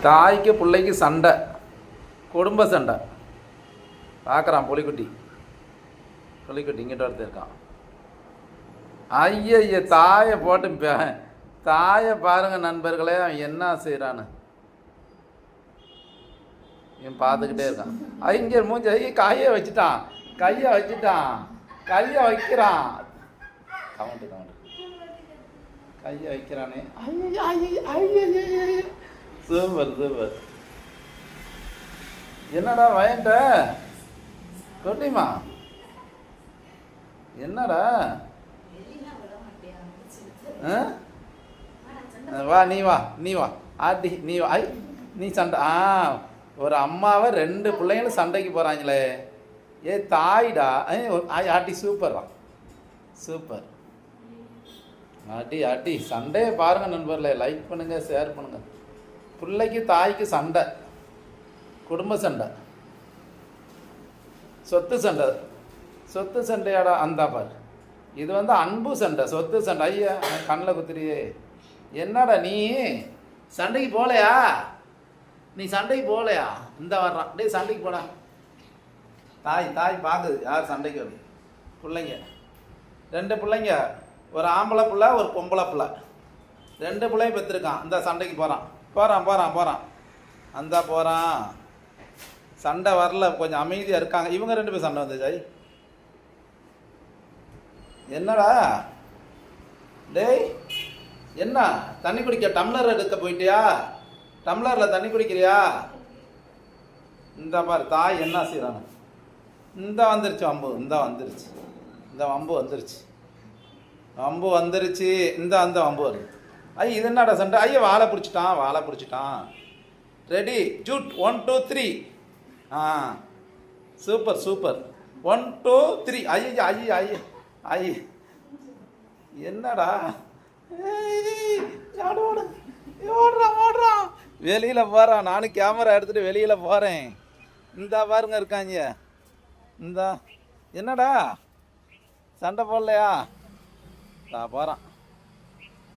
தாய்க்கு பிள்ளைக்கு சண்டை, குடும்ப சண்டை. பார்க்குறான் புலிக்குட்டி இங்கிட்ட ஒருத்தர் இருக்கான். ஐய தாயை போட்டு தாயை பாருங்கள் நண்பர்களே, அவன் என்ன செய்கிறான்னு இவன் பார்த்துக்கிட்டே இருக்கான். இங்கே மூஞ்சி கையை வச்சுட்டான், கையை வைக்கிறான். கவுண்டு கையை வைக்கிறானே. சூப்பர். என்னடா வயன்ட்ட கொட்டிமா, என்னடா வா நீ வா ஆட்டி நீ வா. நீ சண்டை ஒரு அம்மாவை 2 பிள்ளைங்களும் சண்டைக்கு போகிறாங்களே. தாய்டா. ஆட்டி சூப்பர். ஆட்டி சண்டையை பாருங்கள் நண்பர்களே, லைக் பண்ணுங்கள், ஷேர் பண்ணுங்கள். பிள்ளைக்கு தாய்க்கு சண்டை, குடும்ப சண்டை, சொத்து சண்டையாடா. அந்த பாரு, இது அன்பு சண்டை, சொத்து சண்டை. ஐயா கண்ணில் குத்துறியே. என்னடா நீ சண்டைக்கு போகலையா? இந்த வர்றான். டேய் சண்டைக்கு போடா. தாய் பார்க்குது யார் சண்டைக்கு வருது. பிள்ளைங்க 2 பிள்ளைங்க, ஒரு ஆம்பளை பிள்ளை ஒரு பொம்பளை பிள்ளை, 2 பிள்ளையும் பெற்றிருக்கான். இந்த சண்டைக்கு போகிறான். அந்த போகிறான். சண்டை வரல, கொஞ்சம் அமைதியாக இருக்காங்க இவங்க 2 பேர். சண்டை வந்து ஜாய் என்னடா டேய், என்ன தண்ணி குடிக்க டம்ளர் எடுக்க போயிட்டியா? டம்ளரில் தண்ணி குடிக்கிறியா? இந்த மாதிரி தாய் என்ன செய்கிறாங்க. இந்த வந்துருச்சு வம்பு, வம்பு வந்துருச்சு. அந்த வம்பு வருது. இது என்னடா சண்டை? வாழை பிடிச்சிட்டான். Ready Jude 1 2 3. சூப்பர் 1 2 3. ஐய என்னடா ஓடுறான். வெளியில் போகிறான். நானும் கேமரா எடுத்துகிட்டு வெளியில் போகிறேன். இந்த பாருங்க இருக்காங்க. என்னடா சண்டை போடலையா? போகிறான்.